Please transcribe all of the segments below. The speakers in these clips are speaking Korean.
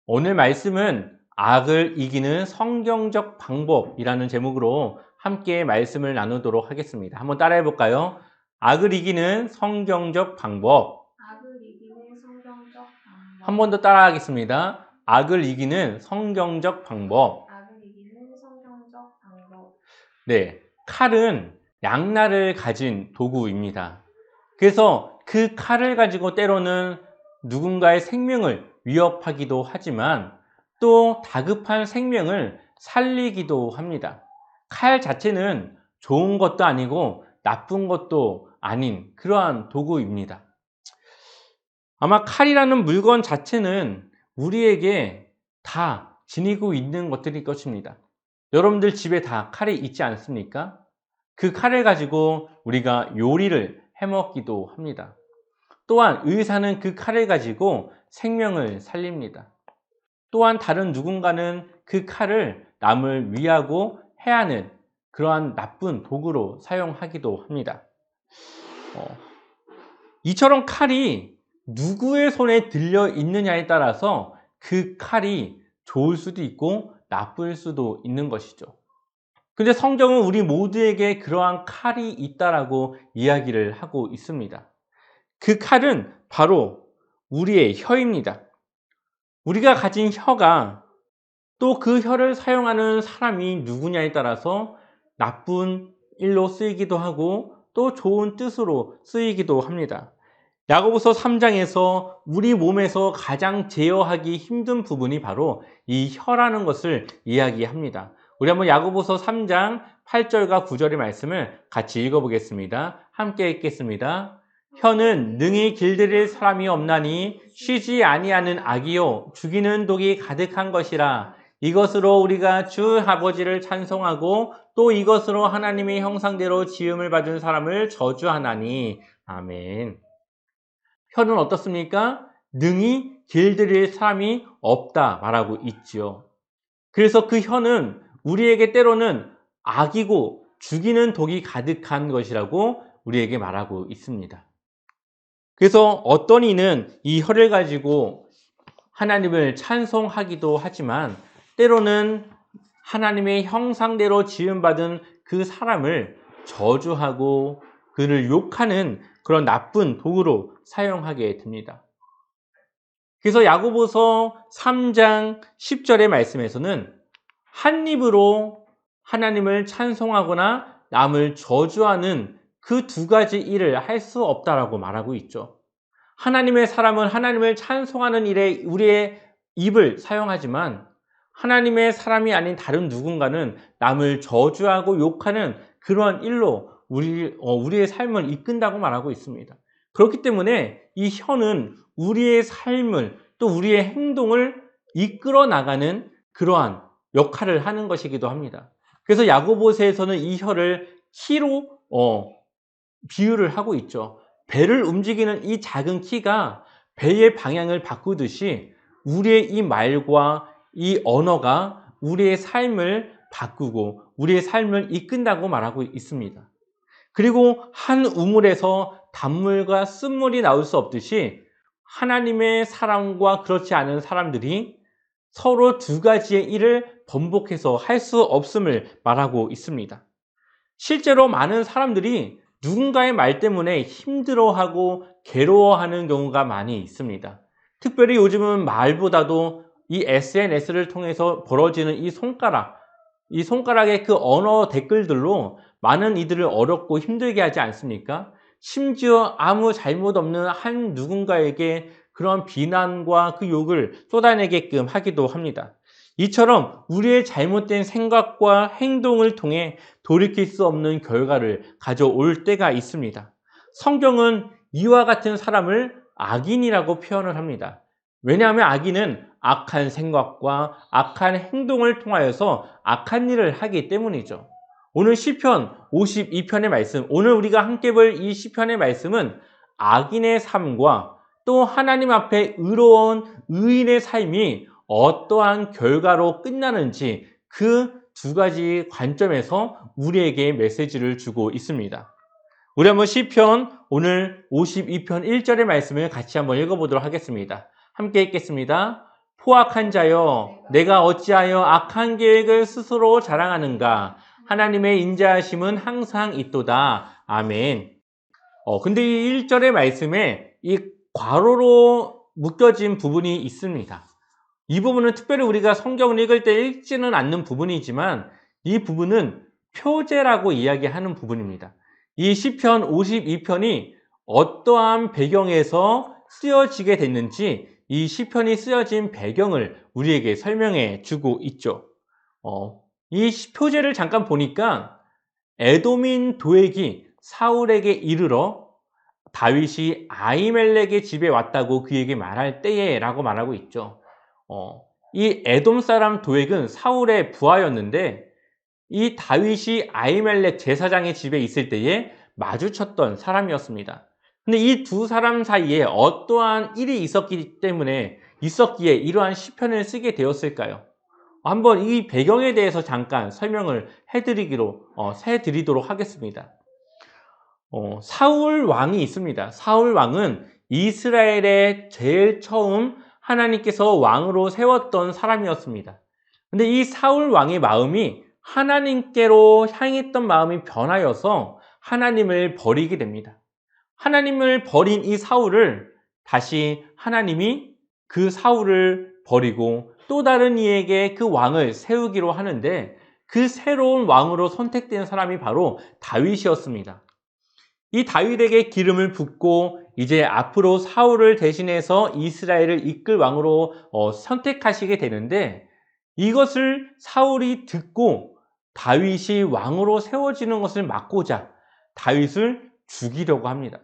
오늘 말씀은 악을 이기는 성경적 방법이라는 제목으로 함께 말씀을 나누도록 하겠습니다. 한번 따라해 볼까요? 악을 이기는 성경적 방법. 악을 이기는 성경적 한 방법. 번 더 따라하겠습니다. 악을 이기는 성경적 방법. 악을 이기는 성경적 방법. 네, 칼은 양날을 가진 도구입니다. 그래서 그 칼을 가지고 때로는 누군가의 생명을 위협하기도 하지만 또 다급한 생명을 살리기도 합니다. 칼 자체는 좋은 것도 아니고 나쁜 것도 아닌 그러한 도구입니다. 아마 칼이라는 물건 자체는 우리에게 다 지니고 있는 것들일 것입니다. 여러분들 집에 다 칼이 있지 않습니까? 그 칼을 가지고 우리가 요리를 해 먹기도 합니다. 또한 의사는 그 칼을 가지고 생명을 살립니다. 또한 다른 누군가는 그 칼을 남을 위하고 해하는 그러한 나쁜 도구로 사용하기도 합니다. 이처럼 칼이 누구의 손에 들려 있느냐에 따라서 그 칼이 좋을 수도 있고 나쁠 수도 있는 것이죠. 근데 성경은 우리 모두에게 그러한 칼이 있다라고 이야기를 하고 있습니다. 그 칼은 바로 우리의 혀입니다. 우리가 가진 혀가 또 그 혀를 사용하는 사람이 누구냐에 따라서 나쁜 일로 쓰이기도 하고 또 좋은 뜻으로 쓰이기도 합니다. 야고보서 3장에서 우리 몸에서 가장 제어하기 힘든 부분이 바로 이 혀라는 것을 이야기합니다. 우리 한번 야고보서 3장 8절과 9절의 말씀을 같이 읽어보겠습니다. 함께 읽겠습니다. 혀는 능히 길들일 사람이 없나니 쉬지 아니하는 악이요 죽이는 독이 가득한 것이라. 이것으로 우리가 주 아버지를 찬송하고 또 이것으로 하나님의 형상대로 지음을 받은 사람을 저주하나니. 아멘. 혀는 어떻습니까? 능히 길들일 사람이 없다 말하고 있지요. 그래서 그 혀는 우리에게 때로는 악이고 죽이는 독이 가득한 것이라고 우리에게 말하고 있습니다. 그래서 어떤 이는 이 혀를 가지고 하나님을 찬송하기도 하지만 때로는 하나님의 형상대로 지음받은 그 사람을 저주하고 그를 욕하는 그런 나쁜 도구로 사용하게 됩니다. 그래서 야고보서 3장 10절의 말씀에서는 한 입으로 하나님을 찬송하거나 남을 저주하는 그 두 가지 일을 할 수 없다라고 말하고 있죠. 하나님의 사람은 하나님을 찬송하는 일에 우리의 입을 사용하지만 하나님의 사람이 아닌 다른 누군가는 남을 저주하고 욕하는 그러한 일로 우리의 삶을 이끈다고 말하고 있습니다. 그렇기 때문에 이 혀는 우리의 삶을 또 우리의 행동을 이끌어 나가는 그러한 역할을 하는 것이기도 합니다. 그래서 야고보서에서는 이 혀를 키로 비유를 하고 있죠. 배를 움직이는 이 작은 키가 배의 방향을 바꾸듯이 우리의 이 말과 이 언어가 우리의 삶을 바꾸고 우리의 삶을 이끈다고 말하고 있습니다. 그리고 한 우물에서 단물과 쓴물이 나올 수 없듯이 하나님의 사람과 그렇지 않은 사람들이 서로 두 가지의 일을 번복해서 할 수 없음을 말하고 있습니다. 실제로 많은 사람들이 누군가의 말 때문에 힘들어하고 괴로워하는 경우가 많이 있습니다. 특별히 요즘은 말보다도 이 SNS를 통해서 벌어지는 이 손가락의 그 언어 댓글들로 많은 이들을 어렵고 힘들게 하지 않습니까? 심지어 아무 잘못 없는 한 누군가에게 그런 비난과 그 욕을 쏟아내게끔 하기도 합니다. 이처럼 우리의 잘못된 생각과 행동을 통해 돌이킬 수 없는 결과를 가져올 때가 있습니다. 성경은 이와 같은 사람을 악인이라고 표현을 합니다. 왜냐하면 악인은 악한 생각과 악한 행동을 통하여서 악한 일을 하기 때문이죠. 오늘 시편 52편의 말씀, 오늘 우리가 함께 볼 이 시편의 말씀은 악인의 삶과 또 하나님 앞에 의로운 의인의 삶이 어떠한 결과로 끝나는지 그 두 가지 관점에서 우리에게 메시지를 주고 있습니다. 우리 한번 시편 오늘 52편 1절의 말씀을 같이 한번 읽어보도록 하겠습니다. 함께 읽겠습니다. 포악한 자여, 내가 어찌하여 악한 계획을 스스로 자랑하는가? 하나님의 인자하심은 항상 있도다. 아멘. 근데 이 1절의 말씀에 이 괄호로 묶여진 부분이 있습니다. 이 부분은 특별히 우리가 성경을 읽을 때 읽지는 않는 부분이지만 이 부분은 표제라고 이야기하는 부분입니다. 이 시편 52편이 어떠한 배경에서 쓰여지게 됐는지 이 시편이 쓰여진 배경을 우리에게 설명해 주고 있죠. 이 표제를 잠깐 보니까 에돔인 도액이 사울에게 이르러 다윗이 아히멜렉의 집에 왔다고 그에게 말할 때에 라고 말하고 있죠. 이 에돔 사람 도액은 사울의 부하였는데 이 다윗이 아히멜렉 제사장의 집에 있을 때에 마주쳤던 사람이었습니다. 근데 이 두 사람 사이에 어떠한 일이 있었기에 이러한 시편을 쓰게 되었을까요? 한번 이 배경에 대해서 잠깐 설명을 해드리도록 하겠습니다. 사울 왕이 있습니다. 사울 왕은 이스라엘의 제일 처음 하나님께서 왕으로 세웠던 사람이었습니다. 근데 이 사울 왕의 마음이 하나님께로 향했던 마음이 변하여서 하나님을 버리게 됩니다. 하나님을 버린 이 사울을 다시 하나님이 그 사울을 버리고 또 다른 이에게 그 왕을 세우기로 하는데 그 새로운 왕으로 선택된 사람이 바로 다윗이었습니다. 이 다윗에게 기름을 붓고 이제 앞으로 사울을 대신해서 이스라엘을 이끌 왕으로 선택하시게 되는데 이것을 사울이 듣고 다윗이 왕으로 세워지는 것을 막고자 다윗을 죽이려고 합니다.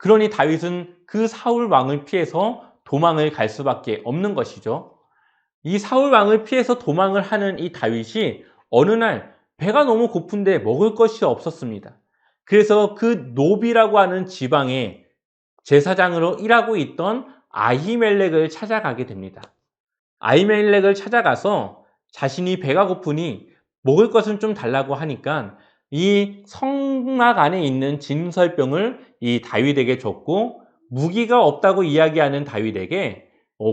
그러니 다윗은 그 사울 왕을 피해서 도망을 갈 수밖에 없는 것이죠. 이 사울 왕을 피해서 도망을 하는 이 다윗이 어느 날 배가 너무 고픈데 먹을 것이 없었습니다. 그래서 그 노비라고 하는 지방의 제사장으로 일하고 있던 아히멜렉을 찾아가게 됩니다. 아히멜렉을 찾아가서 자신이 배가 고프니 먹을 것은 좀 달라고 하니까 이 성막 안에 있는 진설병을 이 다윗에게 줬고 무기가 없다고 이야기하는 다윗에게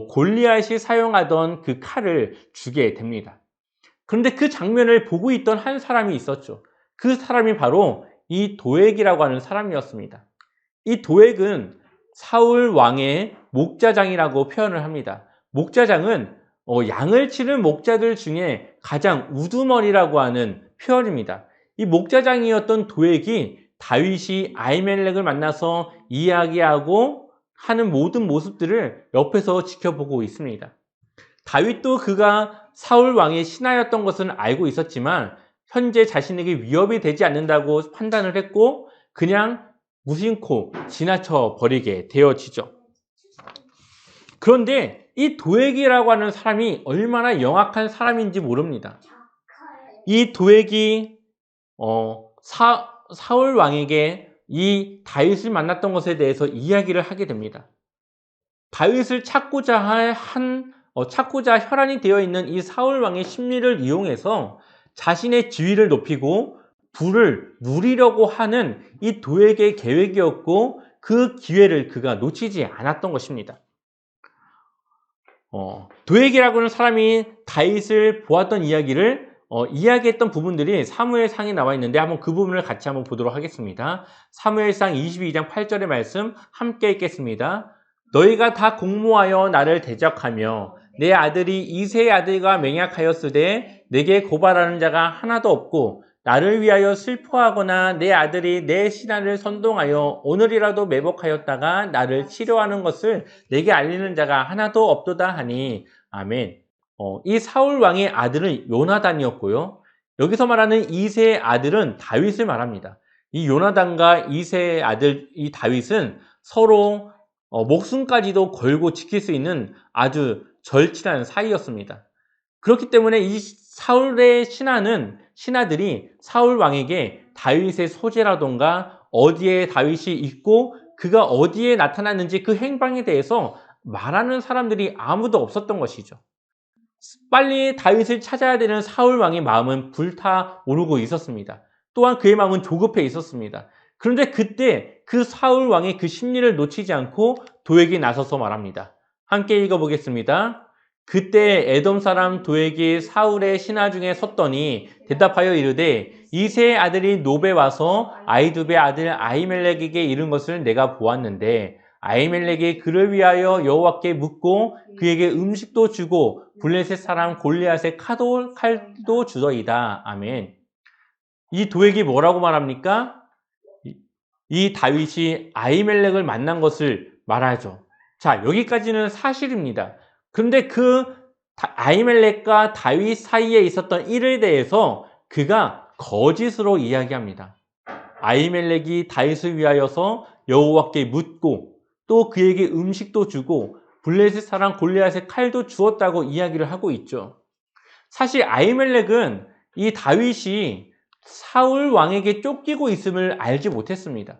골리앗이 사용하던 그 칼을 주게 됩니다. 그런데 그 장면을 보고 있던 한 사람이 있었죠. 그 사람이 바로 이 도액이라고 하는 사람이었습니다. 이 도액은 사울 왕의 목자장이라고 표현을 합니다. 목자장은 양을 치는 목자들 중에 가장 우두머리라고 하는 표현입니다. 이 목자장이었던 도액이 다윗이 아히멜렉을 만나서 이야기하고 하는 모든 모습들을 옆에서 지켜보고 있습니다. 다윗도 그가 사울 왕의 신하였던 것은 알고 있었지만 현재 자신에게 위협이 되지 않는다고 판단을 했고 그냥 무심코 지나쳐 버리게 되어지죠. 그런데 이 도액이라고 하는 사람이 얼마나 영악한 사람인지 모릅니다. 이 도액이 사울 왕에게 이 다윗을 만났던 것에 대해서 이야기를 하게 됩니다. 다윗을 찾고자 혈안이 되어 있는 이 사울 왕의 심리를 이용해서 자신의 지위를 높이고 부를 누리려고 하는 이 도액의 계획이었고 그 기회를 그가 놓치지 않았던 것입니다. 도액이라고 하는 사람이 다윗을 보았던 이야기를 이야기했던 부분들이 사무엘상에 나와 있는데 한번 그 부분을 같이 한번 보도록 하겠습니다. 사무엘상 22장 8절의 말씀 함께 읽겠습니다. 너희가 다 공모하여 나를 대적하며 내 아들이 이새의 아들과 맹약하였으되 내게 고발하는 자가 하나도 없고 나를 위하여 슬퍼하거나 내 아들이 내 신하를 선동하여 오늘이라도 매복하였다가 나를 치료하는 것을 내게 알리는 자가 하나도 없도다 하니 아멘. 이 사울 왕의 아들은 요나단이었고요. 여기서 말하는 이새의 아들은 다윗을 말합니다. 이 요나단과 이새의 아들 이 다윗은 서로 목숨까지도 걸고 지킬 수 있는 아주 절친한 사이였습니다. 그렇기 때문에 이 사울의 신하들이 사울 왕에게 다윗의 소재라던가 어디에 다윗이 있고 그가 어디에 나타났는지 그 행방에 대해서 말하는 사람들이 아무도 없었던 것이죠. 빨리 다윗을 찾아야 되는 사울 왕의 마음은 불타오르고 있었습니다. 또한 그의 마음은 조급해 있었습니다. 그런데 그때 그 사울 왕의 그 심리를 놓치지 않고 도액이 나서서 말합니다. 함께 읽어보겠습니다. 그때 에돔 사람 도액이 사울의 신하 중에 섰더니 대답하여 이르되 이새의 아들이 노베 와서 아이두베 아들 아히멜렉에게 이른 것을 내가 보았는데 아히멜렉이 그를 위하여 여호와께 묻고 그에게 음식도 주고 블레셋 사람 골리앗의 칼도 주더이다. 아멘. 이 도액이 뭐라고 말합니까? 이 다윗이 아히멜렉을 만난 것을 말하죠. 자, 여기까지는 사실입니다. 그런데 그 아히멜렉과 다윗 사이에 있었던 일에 대해서 그가 거짓으로 이야기합니다. 아히멜렉이 다윗을 위하여서 여호와께 묻고 또 그에게 음식도 주고 블레셋 사람 골리앗의 칼도 주었다고 이야기를 하고 있죠. 사실 아히멜렉은 이 다윗이 사울 왕에게 쫓기고 있음을 알지 못했습니다.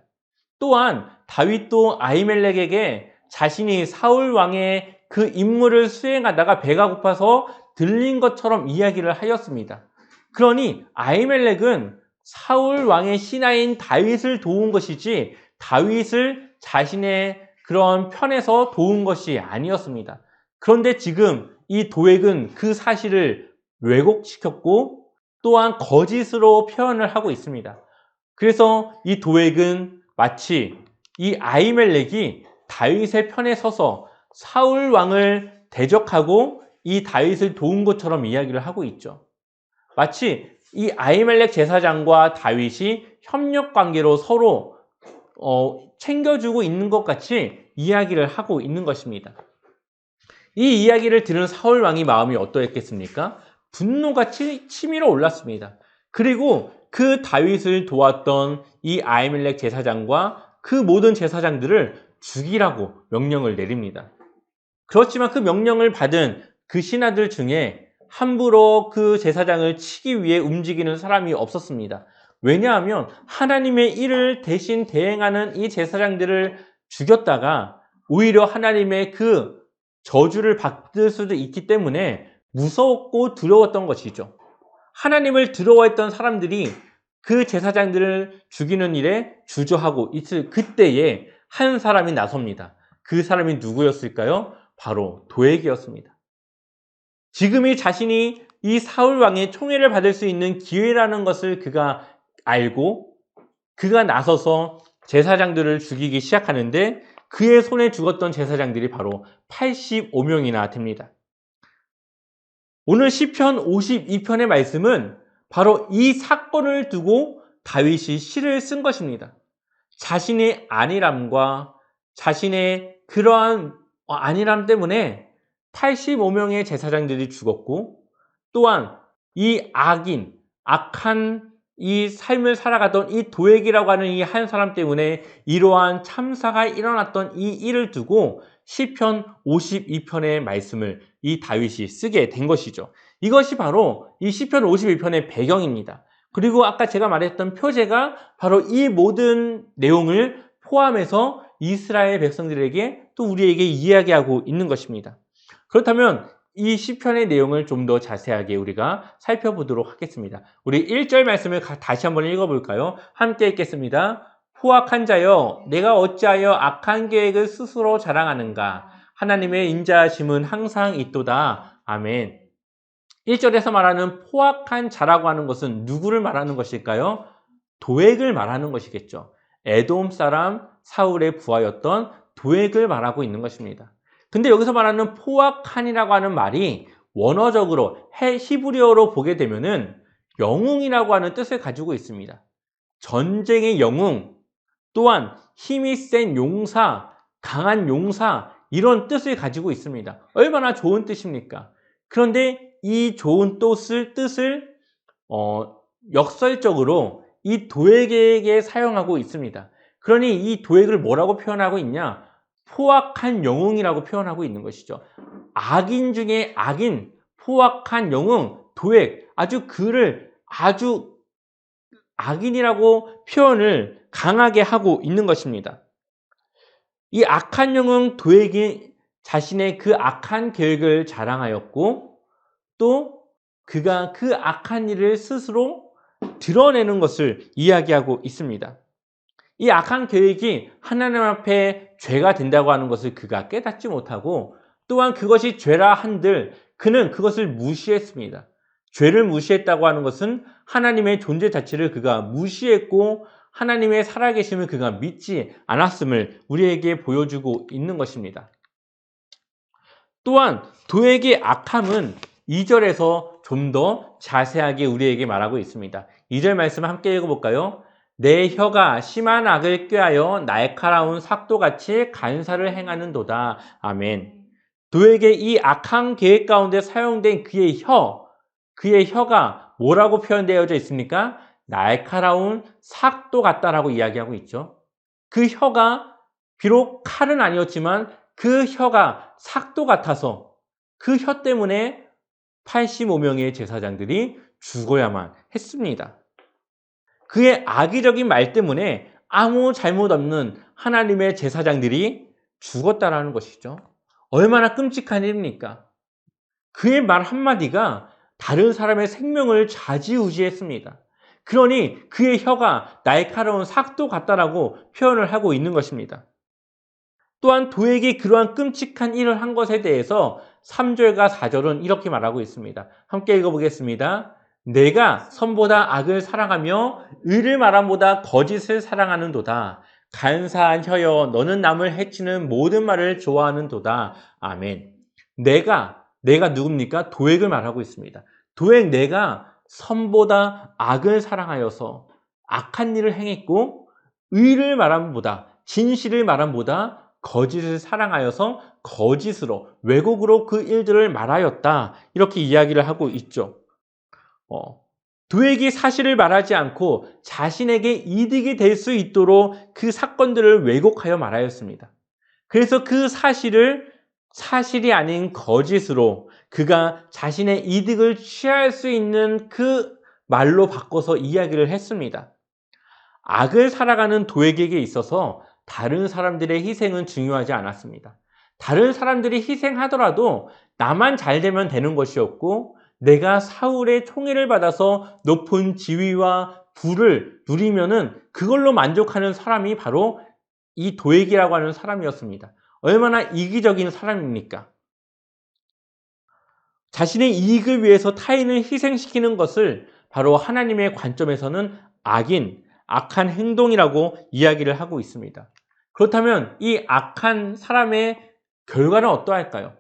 또한 다윗도 아히멜렉에게 자신이 사울 왕의 그 임무를 수행하다가 배가 고파서 들린 것처럼 이야기를 하였습니다. 그러니 아히멜렉은 사울 왕의 신하인 다윗을 도운 것이지 다윗을 자신의 그런 편에서 도운 것이 아니었습니다. 그런데 지금 이 도액은 그 사실을 왜곡시켰고 또한 거짓으로 표현을 하고 있습니다. 그래서 이 도액은 마치 이 아히멜렉이 다윗의 편에 서서 사울 왕을 대적하고 이 다윗을 도운 것처럼 이야기를 하고 있죠. 마치 이 아히멜렉 제사장과 다윗이 협력 관계로 서로 챙겨주고 있는 것 같이 이야기를 하고 있는 것입니다. 이 이야기를 들은 사울 왕의 마음이 어떠했겠습니까? 분노가 치밀어 올랐습니다. 그리고 그 다윗을 도왔던 이 아히멜렉 제사장과 그 모든 제사장들을 죽이라고 명령을 내립니다. 그렇지만 그 명령을 받은 그 신하들 중에 함부로 그 제사장을 치기 위해 움직이는 사람이 없었습니다. 왜냐하면 하나님의 일을 대신 대행하는 이 제사장들을 죽였다가 오히려 하나님의 그 저주를 받을 수도 있기 때문에 무서웠고 두려웠던 것이죠. 하나님을 두려워했던 사람들이 그 제사장들을 죽이는 일에 주저하고 있을 그때에 한 사람이 나섭니다. 그 사람이 누구였을까요? 바로 도액이었습니다. 지금이 자신이 이 사울 왕의 총애를 받을 수 있는 기회라는 것을 그가 알고 그가 나서서 제사장들을 죽이기 시작하는데 그의 손에 죽었던 제사장들이 바로 85명이나 됩니다. 오늘 시편 52편의 말씀은 바로 이 사건을 두고 다윗이 시를 쓴 것입니다. 자신의 안일함과 자신의 그러한 안일함 때문에 85명의 제사장들이 죽었고 또한 이 악한 이 삶을 살아가던 이 도액이라고 하는 이 한 사람 때문에 이러한 참사가 일어났던 이 일을 두고 시편 52편의 말씀을 이 다윗이 쓰게 된 것이죠. 이것이 바로 이 시편 52편의 배경입니다. 그리고 아까 제가 말했던 표제가 바로 이 모든 내용을 포함해서 이스라엘 백성들에게 또 우리에게 이야기하고 있는 것입니다. 그렇다면 이 시편의 내용을 좀 더 자세하게 우리가 살펴보도록 하겠습니다. 우리 1절 말씀을 다시 한번 읽어볼까요? 함께 읽겠습니다. 포악한 자여, 내가 어찌하여 악한 계획을 스스로 자랑하는가? 하나님의 인자하심은 항상 있도다. 아멘. 1절에서 말하는 포악한 자라고 하는 것은 누구를 말하는 것일까요? 도액을 말하는 것이겠죠. 에돔 사람 사울의 부하였던 도액을 말하고 있는 것입니다. 근데 여기서 말하는 포악한이라고 하는 말이 원어적으로 히브리어로 보게 되면은 영웅이라고 하는 뜻을 가지고 있습니다. 전쟁의 영웅, 또한 힘이 센 용사, 강한 용사 이런 뜻을 가지고 있습니다. 얼마나 좋은 뜻입니까? 그런데 이 좋은 뜻을 역설적으로 이 도액에게 사용하고 있습니다. 그러니 이 도액을 뭐라고 표현하고 있냐? 포악한 영웅이라고 표현하고 있는 것이죠. 악인 중에 악인, 포악한 영웅, 도액, 그를 아주 악인이라고 표현을 강하게 하고 있는 것입니다. 이 악한 영웅 도액이 자신의 그 악한 계획을 자랑하였고 또 그가 그 악한 일을 스스로 드러내는 것을 이야기하고 있습니다. 이 악한 계획이 하나님 앞에 죄가 된다고 하는 것을 그가 깨닫지 못하고 또한 그것이 죄라 한들 그는 그것을 무시했습니다. 죄를 무시했다고 하는 것은 하나님의 존재 자체를 그가 무시했고 하나님의 살아계심을 그가 믿지 않았음을 우리에게 보여주고 있는 것입니다. 또한 도액의 악함은 2절에서 좀 더 자세하게 우리에게 말하고 있습니다. 2절 말씀 함께 읽어볼까요? 내 혀가 심한 악을 꾀하여 날카로운 삭도같이 간사를 행하는도다. 아멘. 도액의 이 악한 계획 가운데 사용된 그의 혀가 뭐라고 표현되어져 있습니까? 날카로운 삭도 같다라고 이야기하고 있죠. 그 혀가 비록 칼은 아니었지만 그 혀가 삭도 같아서 그 혀 때문에 85명의 제사장들이 죽어야만 했습니다. 그의 악의적인 말 때문에 아무 잘못 없는 하나님의 제사장들이 죽었다라는 것이죠. 얼마나 끔찍한 일입니까? 그의 말 한마디가 다른 사람의 생명을 좌지우지했습니다. 그러니 그의 혀가 날카로운 삭도 같다라고 표현을 하고 있는 것입니다. 또한 도액이 그러한 끔찍한 일을 한 것에 대해서 3절과 4절은 이렇게 말하고 있습니다. 함께 읽어보겠습니다. 내가 선보다 악을 사랑하며 의를 말함보다 거짓을 사랑하는도다. 간사한 혀여 너는 남을 해치는 모든 말을 좋아하는도다. 아멘. 내가 누굽니까? 도액을 말하고 있습니다. 도액 내가 선보다 악을 사랑하여서 악한 일을 행했고 의를 말함보다 진실을 말함보다 거짓을 사랑하여서 거짓으로 왜곡으로 그 일들을 말하였다. 이렇게 이야기를 하고 있죠. 도액이 사실을 말하지 않고 자신에게 이득이 될 수 있도록 그 사건들을 왜곡하여 말하였습니다. 그래서 그 사실이 아닌 거짓으로 그가 자신의 이득을 취할 수 있는 그 말로 바꿔서 이야기를 했습니다. 악을 살아가는 도액에게 있어서 다른 사람들의 희생은 중요하지 않았습니다. 다른 사람들이 희생하더라도 나만 잘 되면 되는 것이었고 내가 사울의 총애를 받아서 높은 지위와 부를 누리면은 그걸로 만족하는 사람이 바로 이 도액이라고 하는 사람이었습니다. 얼마나 이기적인 사람입니까? 자신의 이익을 위해서 타인을 희생시키는 것을 바로 하나님의 관점에서는 악한 행동이라고 이야기를 하고 있습니다. 그렇다면 이 악한 사람의 결과는 어떠할까요?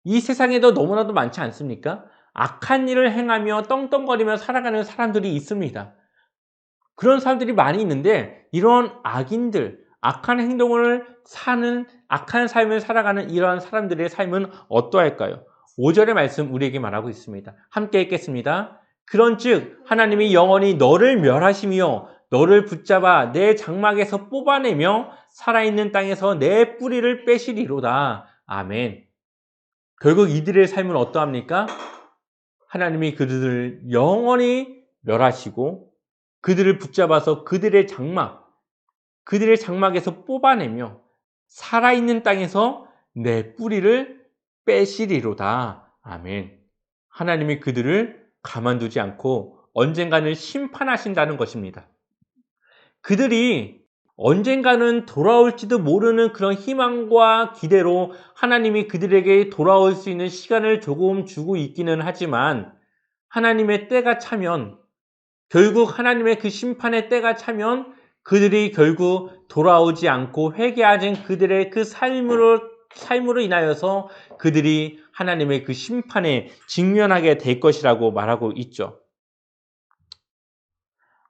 이 세상에도 너무나도 많지 않습니까? 악한 일을 행하며 떵떵거리며 살아가는 사람들이 있습니다. 그런 사람들이 많이 있는데 이런 악한 행동을 사는 악한 삶을 살아가는 이러한 사람들의 삶은 어떠할까요? 5절의 말씀 우리에게 말하고 있습니다. 함께 읽겠습니다. 그런즉 하나님이 영원히 너를 멸하시며 너를 붙잡아 내 장막에서 뽑아내며 살아있는 땅에서 내 뿌리를 빼시리로다. 아멘. 결국 이들의 삶은 어떠합니까? 하나님이 그들을 영원히 멸하시고 그들을 붙잡아서 그들의 장막에서 뽑아내며 살아있는 땅에서 내 뿌리를 빼시리로다. 아멘. 하나님이 그들을 가만두지 않고 언젠가는 심판하신다는 것입니다. 그들이 언젠가는 돌아올지도 모르는 그런 희망과 기대로 하나님이 그들에게 돌아올 수 있는 시간을 조금 주고 있기는 하지만 하나님의 때가 차면 결국 하나님의 그 심판의 때가 차면 그들이 결국 돌아오지 않고 회개하진 그들의 그 삶으로 인하여서 그들이 하나님의 그 심판에 직면하게 될 것이라고 말하고 있죠.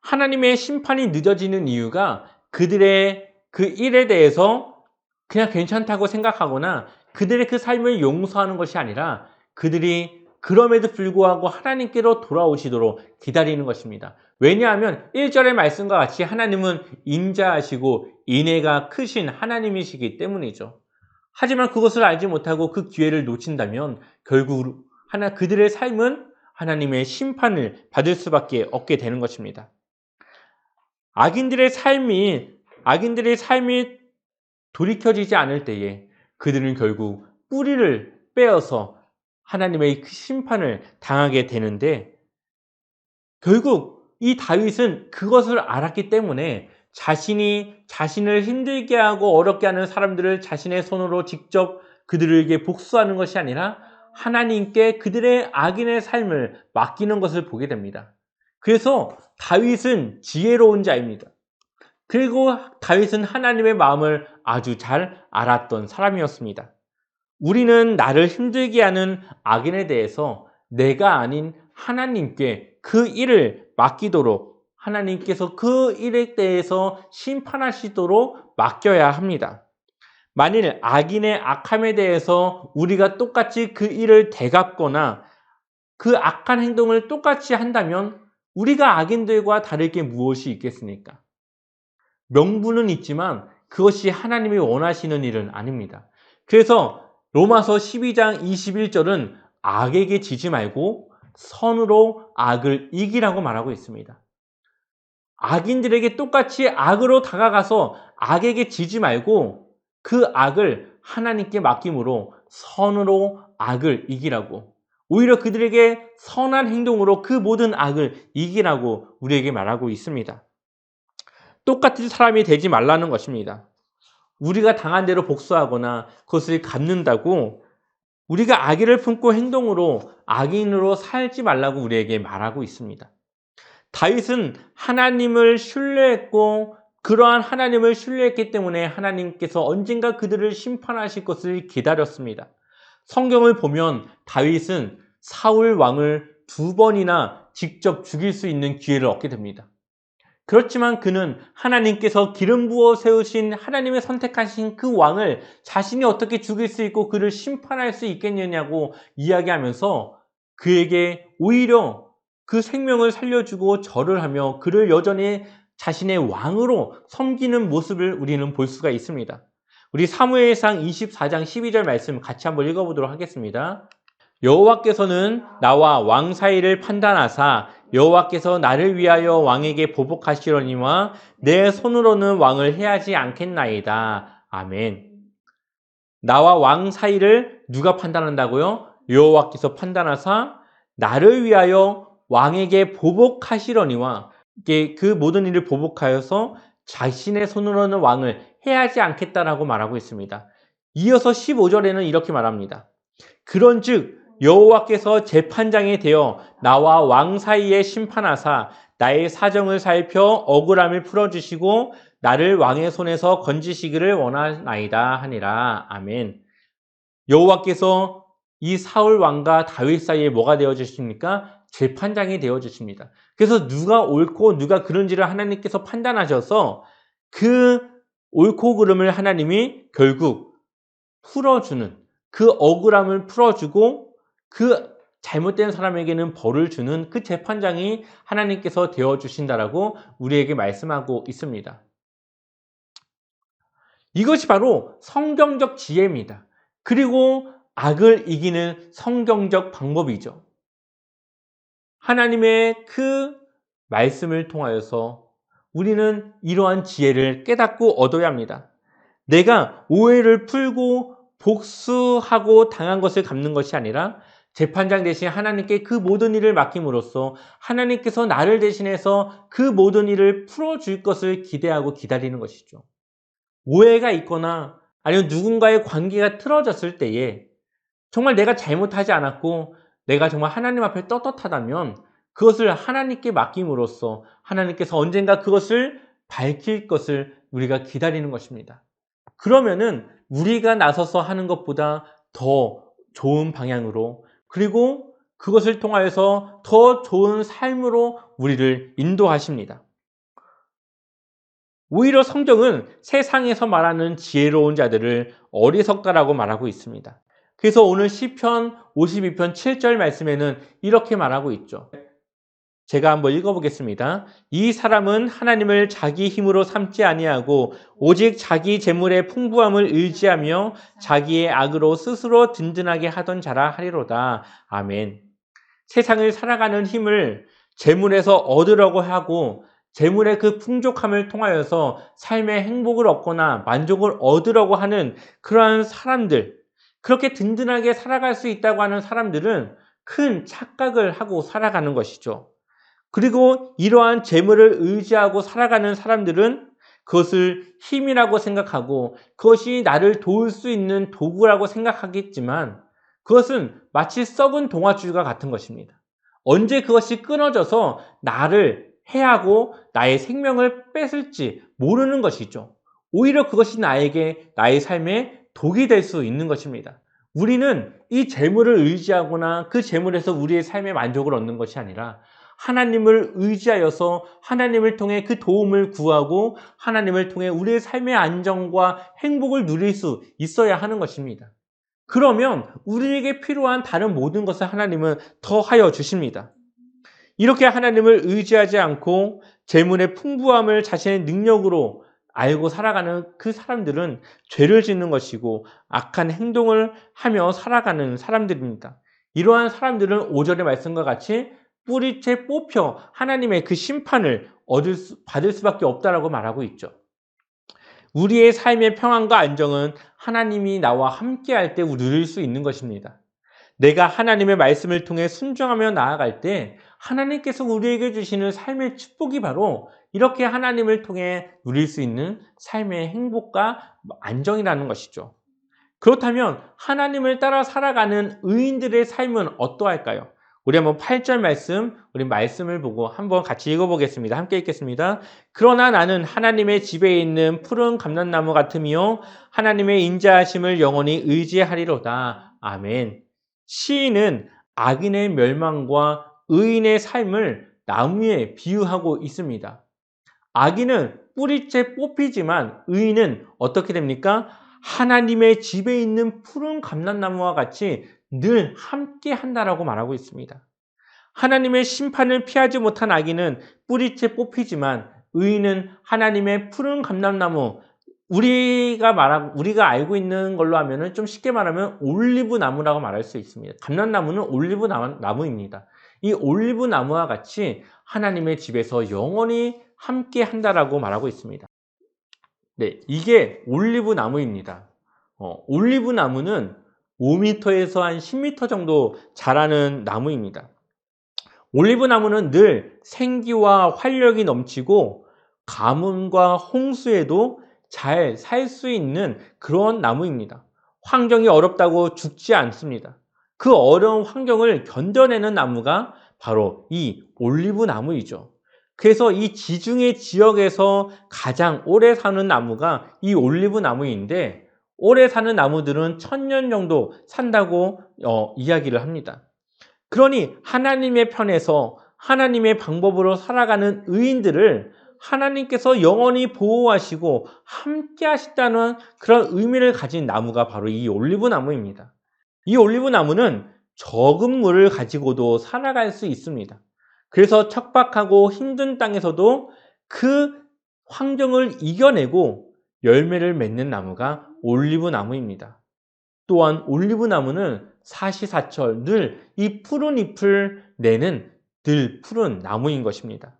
하나님의 심판이 늦어지는 이유가 그들의 그 일에 대해서 그냥 괜찮다고 생각하거나 그들의 그 삶을 용서하는 것이 아니라 그들이 그럼에도 불구하고 하나님께로 돌아오시도록 기다리는 것입니다. 왜냐하면 1절의 말씀과 같이 하나님은 인자하시고 인애가 크신 하나님이시기 때문이죠. 하지만 그것을 알지 못하고 그 기회를 놓친다면 결국 그들의 삶은 하나님의 심판을 받을 수밖에 없게 되는 것입니다. 악인들의 삶이 돌이켜지지 않을 때에 그들은 결국 뿌리를 빼어서 하나님의 그 심판을 당하게 되는데 결국 이 다윗은 그것을 알았기 때문에 자신을 힘들게 하고 어렵게 하는 사람들을 자신의 손으로 직접 그들에게 복수하는 것이 아니라 하나님께 그들의 악인의 삶을 맡기는 것을 보게 됩니다. 그래서 다윗은 지혜로운 자입니다. 그리고 다윗은 하나님의 마음을 아주 잘 알았던 사람이었습니다. 우리는 나를 힘들게 하는 악인에 대해서 내가 아닌 하나님께 그 일을 맡기도록, 하나님께서 그 일에 대해서 심판하시도록 맡겨야 합니다. 만일 악인의 악함에 대해서 우리가 똑같이 그 일을 되갚거나 그 악한 행동을 똑같이 한다면 우리가 악인들과 다를 게 무엇이 있겠습니까? 명분은 있지만 그것이 하나님이 원하시는 일은 아닙니다. 그래서 로마서 12장 21절은 악에게 지지 말고 선으로 악을 이기라고 말하고 있습니다. 악인들에게 똑같이 악으로 다가가서 악에게 지지 말고 그 악을 하나님께 맡김으로 선으로 악을 이기라고, 오히려 그들에게 선한 행동으로 그 모든 악을 이기라고 우리에게 말하고 있습니다. 똑같은 사람이 되지 말라는 것입니다. 우리가 당한 대로 복수하거나 그것을 갚는다고 우리가 악의를 품고 행동으로 악인으로 살지 말라고 우리에게 말하고 있습니다. 다윗은 하나님을 신뢰했고 그러한 하나님을 신뢰했기 때문에 하나님께서 언젠가 그들을 심판하실 것을 기다렸습니다. 성경을 보면 다윗은 사울 왕을 2번이나 직접 죽일 수 있는 기회를 얻게 됩니다. 그렇지만 그는 하나님께서 기름 부어 세우신 하나님의 선택하신 그 왕을 자신이 어떻게 죽일 수 있고 그를 심판할 수 있겠느냐고 이야기하면서 그에게 오히려 그 생명을 살려주고 절을 하며 그를 여전히 자신의 왕으로 섬기는 모습을 우리는 볼 수가 있습니다. 우리 사무엘상 24장 12절 말씀 같이 한번 읽어보도록 하겠습니다. 여호와께서는 나와 왕 사이를 판단하사 여호와께서 나를 위하여 왕에게 보복하시려니와 내 손으로는 왕을 해하지 않겠나이다. 아멘. 나와 왕 사이를 누가 판단한다고요? 여호와께서 판단하사 나를 위하여 왕에게 보복하시려니와, 그 모든 일을 보복하여서 자신의 손으로는 왕을 해하지 않겠다라고 말하고 있습니다. 이어서 15절에는 이렇게 말합니다. 그런즉 여호와께서 재판장이 되어 나와 왕 사이에 심판하사 나의 사정을 살펴 억울함을 풀어주시고 나를 왕의 손에서 건지시기를 원하나이다 하니라. 아멘. 여호와께서 이 사울 왕과 다윗 사이에 뭐가 되어주십니까? 재판장이 되어주십니다. 그래서 누가 옳고 누가 그른지를 하나님께서 판단하셔서 그 옳고 그름을 하나님이 결국 풀어주는, 그 억울함을 풀어주고 그 잘못된 사람에게는 벌을 주는 그 재판장이 하나님께서 되어주신다라고 우리에게 말씀하고 있습니다. 이것이 바로 성경적 지혜입니다. 그리고 악을 이기는 성경적 방법이죠. 하나님의 그 말씀을 통하여서 우리는 이러한 지혜를 깨닫고 얻어야 합니다. 내가 오해를 풀고 복수하고 당한 것을 갚는 것이 아니라 재판장 대신 하나님께 그 모든 일을 맡김으로써 하나님께서 나를 대신해서 그 모든 일을 풀어줄 것을 기대하고 기다리는 것이죠. 오해가 있거나 아니면 누군가의 관계가 틀어졌을 때에 정말 내가 잘못하지 않았고 내가 정말 하나님 앞에 떳떳하다면 그것을 하나님께 맡김으로써 하나님께서 언젠가 그것을 밝힐 것을 우리가 기다리는 것입니다. 그러면은 우리가 나서서 하는 것보다 더 좋은 방향으로, 그리고 그것을 통하여서 더 좋은 삶으로 우리를 인도하십니다. 오히려 성경은 세상에서 말하는 지혜로운 자들을 어리석다라고 말하고 있습니다. 그래서 오늘 시편 52편 7절 말씀에는 이렇게 말하고 있죠. 제가 한번 읽어보겠습니다. 이 사람은 하나님을 자기 힘으로 삼지 아니하고 오직 자기 재물의 풍부함을 의지하며 자기의 악으로 스스로 든든하게 하던 자라 하리로다. 아멘. 세상을 살아가는 힘을 재물에서 얻으려고 하고 재물의 그 풍족함을 통하여서 삶의 행복을 얻거나 만족을 얻으려고 하는 그러한 사람들, 그렇게 든든하게 살아갈 수 있다고 하는 사람들은 큰 착각을 하고 살아가는 것이죠. 그리고 이러한 재물을 의지하고 살아가는 사람들은 그것을 힘이라고 생각하고 그것이 나를 도울 수 있는 도구라고 생각하겠지만 그것은 마치 썩은 동아줄과 같은 것입니다. 언제 그것이 끊어져서 나를 해하고 나의 생명을 뺏을지 모르는 것이죠. 오히려 그것이 나의 삶에 독이 될 수 있는 것입니다. 우리는 이 재물을 의지하거나 그 재물에서 우리의 삶의 만족을 얻는 것이 아니라 하나님을 의지하여서 하나님을 통해 그 도움을 구하고 하나님을 통해 우리의 삶의 안정과 행복을 누릴 수 있어야 하는 것입니다. 그러면 우리에게 필요한 다른 모든 것을 하나님은 더하여 주십니다. 이렇게 하나님을 의지하지 않고 재물의 풍부함을 자신의 능력으로 알고 살아가는 그 사람들은 죄를 짓는 것이고 악한 행동을 하며 살아가는 사람들입니다. 이러한 사람들은 5절의 말씀과 같이 뿌리째 뽑혀 하나님의 그 심판을 받을 수밖에 없다라고 말하고 있죠. 우리의 삶의 평안과 안정은 하나님이 나와 함께할 때 누릴 수 있는 것입니다. 내가 하나님의 말씀을 통해 순종하며 나아갈 때 하나님께서 우리에게 주시는 삶의 축복이 바로 이렇게 하나님을 통해 누릴 수 있는 삶의 행복과 안정이라는 것이죠. 그렇다면 하나님을 따라 살아가는 의인들의 삶은 어떠할까요? 우리 한번 8절 말씀, 우리 말씀을 보고 한번 같이 읽어보겠습니다. 함께 읽겠습니다. 그러나 나는 하나님의 집에 있는 푸른 감람나무 같으며 하나님의 인자하심을 영원히 의지하리로다. 아멘. 시인은 악인의 멸망과 의인의 삶을 나무에 비유하고 있습니다. 악인은 뿌리째 뽑히지만 의인은 어떻게 됩니까? 하나님의 집에 있는 푸른 감람나무와 같이 늘 함께 한다라고 말하고 있습니다. 하나님의 심판을 피하지 못한 악인은 뿌리째 뽑히지만 의인은 하나님의 푸른 감람나무, 우리가 알고 있는 걸로 하면은 좀 쉽게 말하면 올리브 나무라고 말할 수 있습니다. 감람나무는 올리브 나무입니다. 이 올리브 나무와 같이 하나님의 집에서 영원히 함께 한다라고 말하고 있습니다. 네, 이게 올리브 나무입니다. 올리브 나무는 5m에서 한 10m 정도 자라는 나무입니다. 올리브 나무는 늘 생기와 활력이 넘치고 가뭄과 홍수에도 잘 살 수 있는 그런 나무입니다. 환경이 어렵다고 죽지 않습니다. 그 어려운 환경을 견뎌내는 나무가 바로 이 올리브 나무이죠. 그래서 이 지중해 지역에서 가장 오래 사는 나무가 이 올리브 나무인데 오래 사는 나무들은 1000년 정도 산다고 이야기를 합니다. 그러니 하나님의 편에서 하나님의 방법으로 살아가는 의인들을 하나님께서 영원히 보호하시고 함께 하신다는 그런 의미를 가진 나무가 바로 이 올리브 나무입니다. 이 올리브 나무는 적은 물을 가지고도 살아갈 수 있습니다. 그래서 척박하고 힘든 땅에서도 그 환경을 이겨내고 열매를 맺는 나무가 올리브 나무입니다. 또한 올리브 나무는 사시사철 늘 이 푸른 잎을 내는 늘 푸른 나무인 것입니다.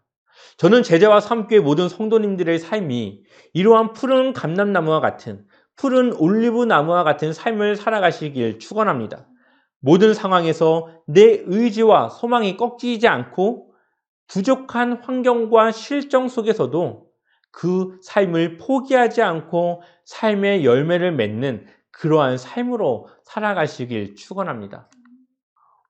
저는 제자와 함께 모든 성도님들의 삶이 이러한 푸른 감람나무와 같은 푸른 올리브 나무와 같은 삶을 살아가시길 축원합니다. 모든 상황에서 내 의지와 소망이 꺾이지 않고 부족한 환경과 실정 속에서도 그 삶을 포기하지 않고 삶의 열매를 맺는 그러한 삶으로 살아가시길 축원합니다.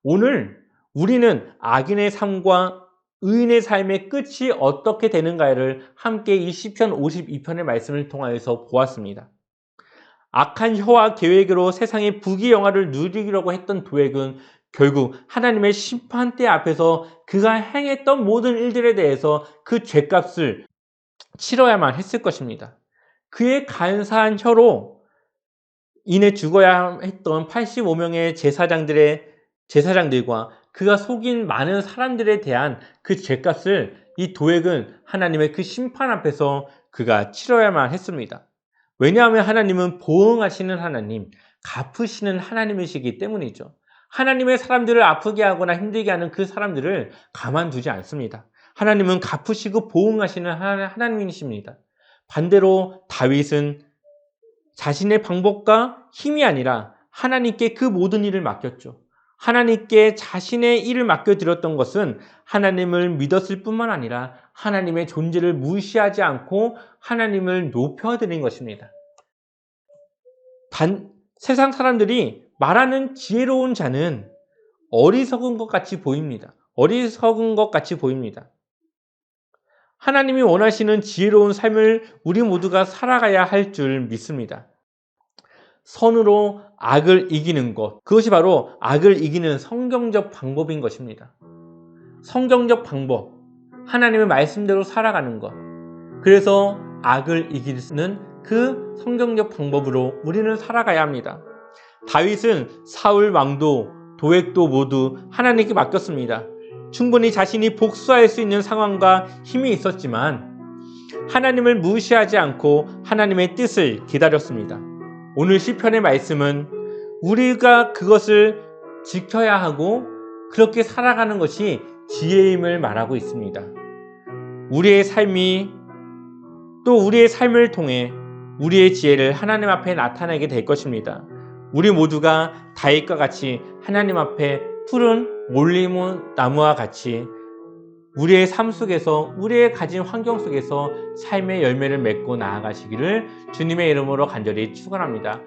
오늘 우리는 악인의 삶과 의인의 삶의 끝이 어떻게 되는가를 함께 이 시편 52편의 말씀을 통하여서 보았습니다. 악한 혀와 계획으로 세상의 부귀영화를 누리려고 했던 도액은 결국 하나님의 심판대 앞에서 그가 행했던 모든 일들에 대해서 그 죄값을 치러야만 했을 것입니다. 그의 간사한 혀로 인해 죽어야 했던 85명의 제사장들과 그가 속인 많은 사람들에 대한 그 죄값을 이 도액은 하나님의 그 심판 앞에서 그가 치러야만 했습니다. 왜냐하면 하나님은 보응하시는 하나님, 갚으시는 하나님이시기 때문이죠. 하나님의 사람들을 아프게 하거나 힘들게 하는 그 사람들을 가만두지 않습니다. 하나님은 갚으시고 보응하시는 하나님이십니다. 반대로 다윗은 자신의 방법과 힘이 아니라 하나님께 그 모든 일을 맡겼죠. 하나님께 자신의 일을 맡겨드렸던 것은 하나님을 믿었을 뿐만 아니라 하나님의 존재를 무시하지 않고 하나님을 높여드린 것입니다. 세상 사람들이 말하는 지혜로운 자는 어리석은 것 같이 보입니다. 어리석은 것 같이 보입니다. 하나님이 원하시는 지혜로운 삶을 우리 모두가 살아가야 할 줄 믿습니다. 선으로 악을 이기는 것, 그것이 바로 악을 이기는 성경적 방법인 것입니다. 성경적 방법, 하나님의 말씀대로 살아가는 것. 그래서 악을 이기는 그 성경적 방법으로 우리는 살아가야 합니다. 다윗은 사울 왕도 도액도 모두 하나님께 맡겼습니다. 충분히 자신이 복수할 수 있는 상황과 힘이 있었지만 하나님을 무시하지 않고 하나님의 뜻을 기다렸습니다. 오늘 시편의 말씀은 우리가 그것을 지켜야 하고 그렇게 살아가는 것이 지혜임을 말하고 있습니다. 우리의 삶이 또 우리의 삶을 통해 우리의 지혜를 하나님 앞에 나타내게 될 것입니다. 우리 모두가 다윗과 같이 하나님 앞에 푸른 올리브 나무와 같이 우리의 삶 속에서 우리의 가진 환경 속에서 삶의 열매를 맺고 나아가시기를 주님의 이름으로 간절히 축원합니다.